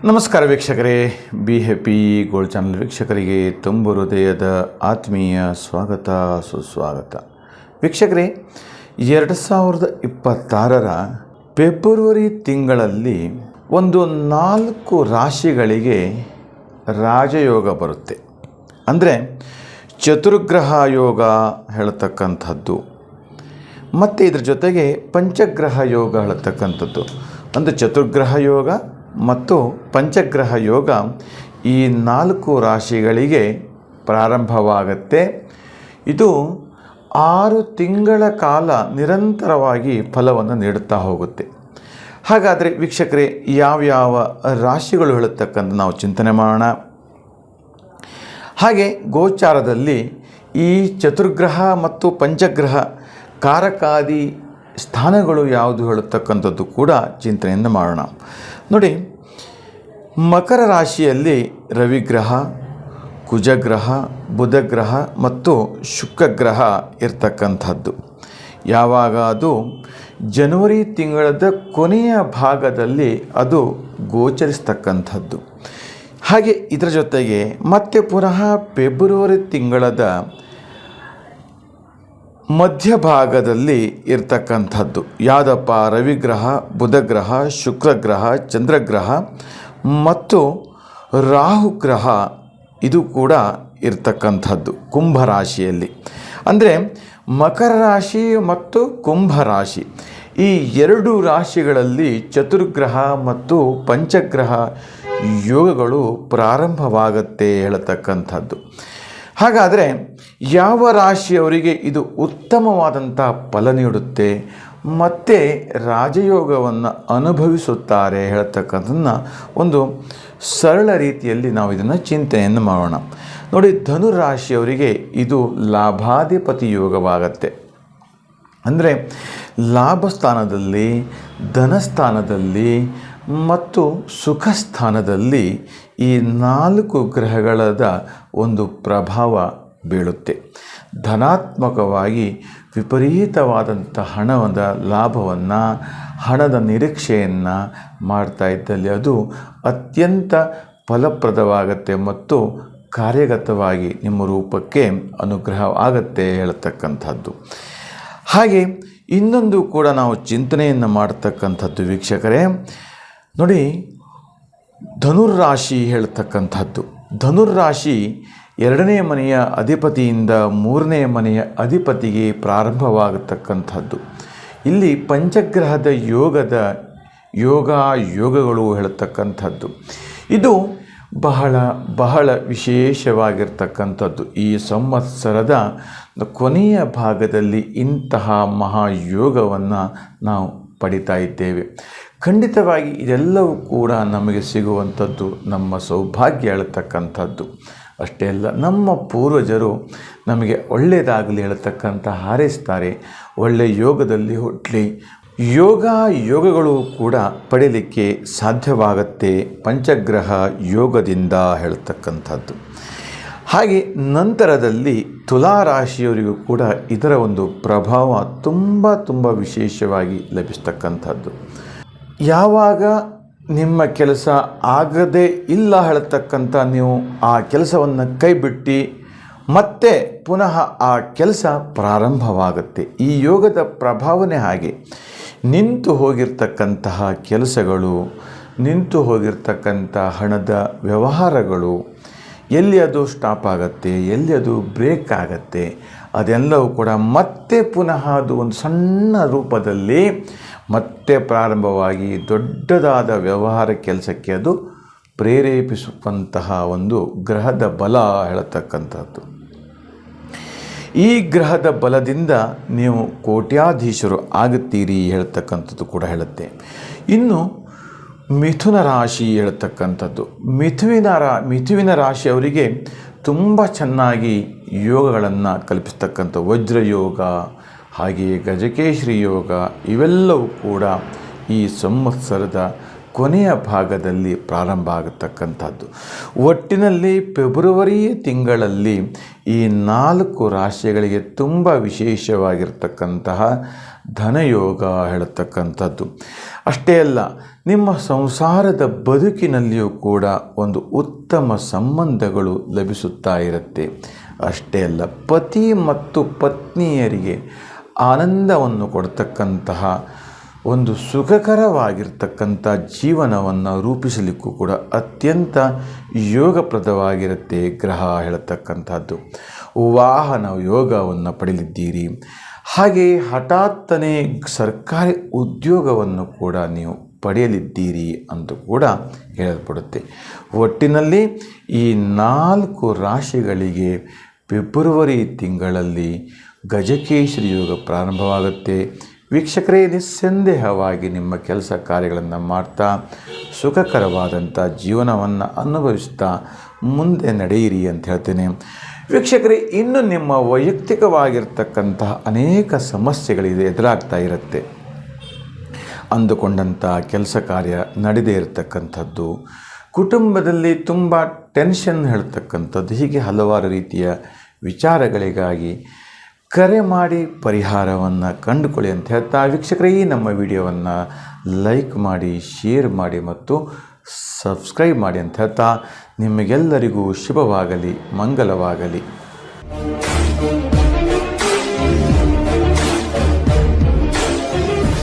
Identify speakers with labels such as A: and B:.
A: ನಮಸ್ಕಾರ ವೀಕ್ಷಕರೇ, be happy gold channel ವೀಕ್ಷಕರಿಗೆ ತುಂಬ ಹೃದಯದ ಆತ್ಮೀಯ ಸ್ವಾಗತ ಸುಸ್ವಾಗತ. ವೀಕ್ಷಕರೇ, 2026ರ ಫೆಬ್ರವರಿ ತಿಂಗಳಲ್ಲಿ ಒಂದು 4 ರಾಶಿಗಳಿಗೆ ರಾಜಯೋಗ ಬರುತ್ತೆ. ಅಂದರೆ ಚತುರ್ಗ್ರಹ ಯೋಗ ಹೇಳ್ತಕ್ಕಂಥದ್ದು, ಮತ್ತು ಇದ್ರ ಜೊತೆಗೆ ಪಂಚಗ್ರಹ ಯೋಗ ಹೇಳ್ತಕ್ಕಂಥದ್ದು. ಅಂದರೆ ಚತುರ್ಗ್ರಹ ಯೋಗ ಮತ್ತು ಪಂಚಗ್ರಹ ಯೋಗ ಈ 4 ರಾಶಿಗಳಿಗೆ ಪ್ರಾರಂಭವಾಗುತ್ತೆ. ಇದು 6 ತಿಂಗಳ ಕಾಲ ನಿರಂತರವಾಗಿ ಫಲವನ್ನು ನೀಡುತ್ತಾ ಹೋಗುತ್ತೆ. ಹಾಗಾದರೆ ವೀಕ್ಷಕರೇ, ಯಾವ್ಯಾವ ರಾಶಿಗಳು ಹೇಳತಕ್ಕಂಥ ನಾವು ಚಿಂತನೆ ಮಾಡೋಣ. ಹಾಗೆ ಗೋಚಾರದಲ್ಲಿ ಈ ಚತುರ್ಗ್ರಹ ಮತ್ತು ಪಂಚಗ್ರಹ ಕಾರಕಾದಿ ಸ್ಥಾನಗಳು ಯಾವುದು ಹೇಳತಕ್ಕಂಥದ್ದು ಕೂಡ ಚಿಂತನೆಯನ್ನು ಮಾಡೋಣ. ನೋಡಿ, ಮಕರ ರಾಶಿಯಲ್ಲಿ ರವಿಗ್ರಹ, ಕುಜಗ್ರಹ, ಬುಧಗ್ರಹ ಮತ್ತು ಶುಕ್ರಗ್ರಹ ಇರ್ತಕ್ಕಂಥದ್ದು. ಯಾವಾಗ ಅದು ಜನವರಿ ತಿಂಗಳದ ಕೊನೆಯ ಭಾಗದಲ್ಲಿ ಅದು ಗೋಚರಿಸ್ತಕ್ಕಂಥದ್ದು. ಹಾಗೆ ಇದರ ಜೊತೆಗೆ ಮತ್ತೆ ಪುನಃ ಫೆಬ್ರವರಿ ತಿಂಗಳದ ಮಧ್ಯಭಾಗದಲ್ಲಿ ಇರ್ತಕ್ಕಂಥದ್ದು ಯಾವುದಪ್ಪ? ರವಿಗ್ರಹ, ಬುಧಗ್ರಹ, ಶುಕ್ರಗ್ರಹ, ಚಂದ್ರಗ್ರಹ ಮತ್ತು ರಾಹುಗ್ರಹ ಇದು ಕೂಡ ಇರ್ತಕ್ಕಂಥದ್ದು ಕುಂಭರಾಶಿಯಲ್ಲಿ. ಅಂದರೆ ಮಕರ ರಾಶಿ ಮತ್ತು ಕುಂಭರಾಶಿ ಈ 2 ರಾಶಿಗಳಲ್ಲಿ ಚತುರ್ಗ್ರಹ ಮತ್ತು ಪಂಚಗ್ರಹ ಯೋಗಗಳು ಪ್ರಾರಂಭವಾಗುತ್ತೆ ಹೇಳತಕ್ಕಂಥದ್ದು. ಹಾಗಾದರೆ ಯಾವ ರಾಶಿಯವರಿಗೆ ಇದು ಉತ್ತಮವಾದಂಥ ಫಲ ನೀಡುತ್ತೆ ಮತ್ತು ರಾಜಯೋಗವನ್ನು ಅನುಭವಿಸುತ್ತಾರೆ ಹೇಳ್ತಕ್ಕಂಥದ್ದನ್ನು ಒಂದು ಸರಳ ರೀತಿಯಲ್ಲಿ ನಾವು ಇದನ್ನು ಚಿಂತನೆಯನ್ನು ಮಾಡೋಣ. ನೋಡಿ, ಧನುರಾಶಿಯವರಿಗೆ ಇದು ಲಾಭಾಧಿಪತಿ ಯೋಗವಾಗತ್ತೆ. ಅಂದರೆ ಲಾಭ ಸ್ಥಾನದಲ್ಲಿ, ಧನಸ್ಥಾನದಲ್ಲಿ ಮತ್ತು ಸುಖ ಸ್ಥಾನದಲ್ಲಿ ಈ 4 ಗ್ರಹಗಳದ ಒಂದು ಪ್ರಭಾವ ಬೀಳುತ್ತೆ. ಧನಾತ್ಮಕವಾಗಿ ವಿಪರೀತವಾದಂಥ ಹಣದ ಲಾಭವನ್ನು, ಹಣದ ನಿರೀಕ್ಷೆಯನ್ನು ಮಾಡ್ತಾ ಇದ್ದಲ್ಲಿ ಅದು ಅತ್ಯಂತ ಫಲಪ್ರದವಾಗತ್ತೆ ಮತ್ತು ಕಾರ್ಯಗತವಾಗಿ ನಿಮ್ಮ ರೂಪಕ್ಕೆ ಅನುಗ್ರಹ ಆಗತ್ತೆ ಹೇಳ್ತಕ್ಕಂಥದ್ದು. ಹಾಗೆ ಇನ್ನೊಂದು ಕೂಡ ನಾವು ಚಿಂತನೆಯನ್ನು ಮಾಡ್ತಕ್ಕಂಥದ್ದು ವೀಕ್ಷಕರೇ, ನೋಡಿ, ಧನುರ್ರಾಶಿ ಹೇಳ್ತಕ್ಕಂಥದ್ದು. ಧನುರ್ರಾಶಿ 2ನೇ ಮನೆಯ ಅಧಿಪತಿಯಿಂದ 3ನೇ ಮನೆಯ ಅಧಿಪತಿಗೆ ಪ್ರಾರಂಭವಾಗತಕ್ಕಂಥದ್ದು. ಇಲ್ಲಿ ಪಂಚಗ್ರಹದ ಯೋಗಗಳು ಹೇಳ್ತಕ್ಕಂಥದ್ದು. ಇದು ಬಹಳ ವಿಶೇಷವಾಗಿರ್ತಕ್ಕಂಥದ್ದು. ಈ ಸಂವತ್ಸರದ ಕೊನೆಯ ಭಾಗದಲ್ಲಿ ಇಂತಹ ಮಹಾಯೋಗವನ್ನು ನಾವು ಪಡಿತಾ ಇದ್ದೇವೆ. ಖಂಡಿತವಾಗಿ ಇದೆಲ್ಲವೂ ಕೂಡ ನಮಗೆ ಸಿಗುವಂಥದ್ದು ನಮ್ಮ ಸೌಭಾಗ್ಯ ಹೇಳ್ತಕ್ಕಂಥದ್ದು. ಅಷ್ಟೇ ಅಲ್ಲ, ನಮ್ಮ ಪೂರ್ವಜರು ನಮಗೆ ಒಳ್ಳೆಯದಾಗಲಿ ಹೇಳ್ತಕ್ಕಂಥ ಹಾರೈಸ್ತಾರೆ. ಒಳ್ಳೆಯ ಯೋಗದಲ್ಲಿ ಹುಟ್ಟಲಿ, ಯೋಗಗಳು ಕೂಡ ಪಡೀಲಿಕ್ಕೆ ಸಾಧ್ಯವಾಗತ್ತೆ ಪಂಚಗ್ರಹ ಯೋಗದಿಂದ ಹೇಳ್ತಕ್ಕಂಥದ್ದು. ಹಾಗೆ ನಂತರದಲ್ಲಿ ತುಲಾರಾಶಿಯವರಿಗೂ ಕೂಡ ಇದರ ಒಂದು ಪ್ರಭಾವ ತುಂಬ ವಿಶೇಷವಾಗಿ ಲಭಿಸ್ತಕ್ಕಂಥದ್ದು. ಯಾವಾಗ ನಿಮ್ಮ ಕೆಲಸ ಆಗದೇ ಇಲ್ಲ ಹೇಳ್ತಕ್ಕಂಥ ನೀವು ಆ ಕೆಲಸವನ್ನು ಕೈಬಿಟ್ಟು ಮತ್ತೆ ಪುನಃ ಆ ಕೆಲಸ ಪ್ರಾರಂಭವಾಗುತ್ತೆ. ಈ ಯೋಗದ ಪ್ರಭಾವನೆ ಹಾಗೆ. ನಿಂತು ಹೋಗಿರ್ತಕ್ಕಂತಹ ಕೆಲಸಗಳು, ನಿಂತು ಹೋಗಿರ್ತಕ್ಕಂಥ ಹಣದ ವ್ಯವಹಾರಗಳು, ಎಲ್ಲಿ ಅದು ಸ್ಟಾಪ್ ಆಗುತ್ತೆ, ಎಲ್ಲಿ ಅದು ಬ್ರೇಕ್ ಆಗುತ್ತೆ, ಅದೆಲ್ಲವೂ ಕೂಡ ಮತ್ತೆ ಪುನಃ ಅದು ಒಂದು ಸಣ್ಣ ರೂಪದಲ್ಲಿ ಮತ್ತೆ ಪ್ರಾರಂಭವಾಗಿ ದೊಡ್ಡದಾದ ವ್ಯವಹಾರ ಕೆಲಸಕ್ಕೆ ಅದು ಪ್ರೇರೇಪಿಸುವಂತಹ ಒಂದು ಗ್ರಹದ ಬಲ ಹೇಳತಕ್ಕಂಥದ್ದು. ಈ ಗ್ರಹದ ಬಲದಿಂದ ನೀವು ಕೋಟ್ಯಾಧೀಶರು ಆಗುತ್ತೀರಿ ಹೇಳ್ತಕ್ಕಂಥದ್ದು ಕೂಡ ಹೇಳುತ್ತೆ. ಇನ್ನು ಮಿಥುನ ರಾಶಿ ಹೇಳ್ತಕ್ಕಂಥದ್ದು. ಮಿಥುವಿನ ರಾಶಿಯವರಿಗೆ ತುಂಬ ಚೆನ್ನಾಗಿ ಯೋಗಗಳನ್ನು ಕಲ್ಪಿಸ್ತಕ್ಕಂಥ ವಜ್ರಯೋಗ, ಹಾಗೆಯೇ ಗಜಕೇಶ್ರಿ ಯೋಗ ಇವೆಲ್ಲವೂ ಕೂಡ ಈ ಸಂವತ್ಸರದ ಕೊನೆಯ ಭಾಗದಲ್ಲಿ ಪ್ರಾರಂಭ ಆಗತಕ್ಕಂಥದ್ದು. ಒಟ್ಟಿನಲ್ಲಿ ಫೆಬ್ರವರಿ ತಿಂಗಳಲ್ಲಿ ಈ 4 ರಾಶಿಗಳಿಗೆ ತುಂಬ ವಿಶೇಷವಾಗಿರ್ತಕ್ಕಂತಹ ಧನಯೋಗ ಹೇಳತಕ್ಕಂಥದ್ದು. ಅಷ್ಟೇ ಅಲ್ಲ, ನಿಮ್ಮ ಸಂಸಾರದ ಬದುಕಿನಲ್ಲಿಯೂ ಕೂಡ ಒಂದು ಉತ್ತಮ ಸಂಬಂಧಗಳು ಲಭಿಸುತ್ತಾ ಇರುತ್ತೆ. ಅಷ್ಟೇ ಅಲ್ಲ, ಪತಿ ಮತ್ತು ಪತ್ನಿಯರಿಗೆ ಆನಂದವನ್ನು ಕೊಡ್ತಕ್ಕಂತಹ ಒಂದು ಸುಖಕರವಾಗಿರ್ತಕ್ಕಂಥ ಜೀವನವನ್ನು ರೂಪಿಸಲಿಕ್ಕೂ ಕೂಡ ಅತ್ಯಂತ ಯೋಗಪ್ರದವಾಗಿರುತ್ತೆ ಗ್ರಹ ಹೇಳತಕ್ಕಂಥದ್ದು. ವಾಹನ ಯೋಗವನ್ನು ಪಡೆಯಲಿದ್ದೀರಿ. ಹಾಗೆ ಹಠಾತ್ತನೆ ಸರ್ಕಾರಿ ಉದ್ಯೋಗವನ್ನು ಕೂಡ ನೀವು ಪಡೆಯಲಿದ್ದೀರಿ ಅಂತ ಕೂಡ ಹೇಳಲ್ಪಡುತ್ತೆ. ಒಟ್ಟಿನಲ್ಲಿ ಈ 4 ರಾಶಿಗಳಿಗೆ ಫೆಬ್ರವರಿ ತಿಂಗಳಲ್ಲಿ ಗಜಕೇಸರಿ ಯೋಗ ಪ್ರಾರಂಭವಾಗುತ್ತೆ. ವೀಕ್ಷಕರೇ, ನಿಸ್ಸಂದೇಹವಾಗಿ ನಿಮ್ಮ ಕೆಲಸ ಕಾರ್ಯಗಳನ್ನು ಮಾಡ್ತಾ ಸುಖಕರವಾದಂಥ ಜೀವನವನ್ನು ಅನುಭವಿಸ್ತಾ ಮುಂದೆ ನಡೆಯಿರಿ ಅಂತ ಹೇಳ್ತೇನೆ. ವೀಕ್ಷಕರೇ, ಇನ್ನು ನಿಮ್ಮ ವೈಯಕ್ತಿಕವಾಗಿರ್ತಕ್ಕಂತಹ ಅನೇಕ ಸಮಸ್ಯೆಗಳಿದೆ ಎದುರಾಗ್ತಾ ಇರುತ್ತೆ. ಅಂದುಕೊಂಡಂಥ ಕೆಲಸ ಕಾರ್ಯ ನಡೆದೇ ಇರತಕ್ಕಂಥದ್ದು, ಕುಟುಂಬದಲ್ಲಿ ತುಂಬ ಟೆನ್ಷನ್ ಹೇಳ್ತಕ್ಕಂಥದ್ದು, ಹೀಗೆ ಹಲವಾರು ರೀತಿಯ ವಿಚಾರಗಳಿಗಾಗಿ ಕರೆ ಮಾಡಿ ಪರಿಹಾರವನ್ನು ಕಂಡುಕೊಳ್ಳಿ ಅಂತ ಹೇಳ್ತಾ, ವೀಕ್ಷಕರೇ, ಈ ನಮ್ಮ ವಿಡಿಯೋವನ್ನು ಲೈಕ್ ಮಾಡಿ, ಶೇರ್ ಮಾಡಿ ಮತ್ತು ಸಬ್ಸ್ಕ್ರೈಬ್ ಮಾಡಿ ಅಂತ ಹೇಳ್ತಾ, ನಿಮಗೆಲ್ಲರಿಗೂ ಶುಭವಾಗಲಿ, ಮಂಗಲವಾಗಲಿ.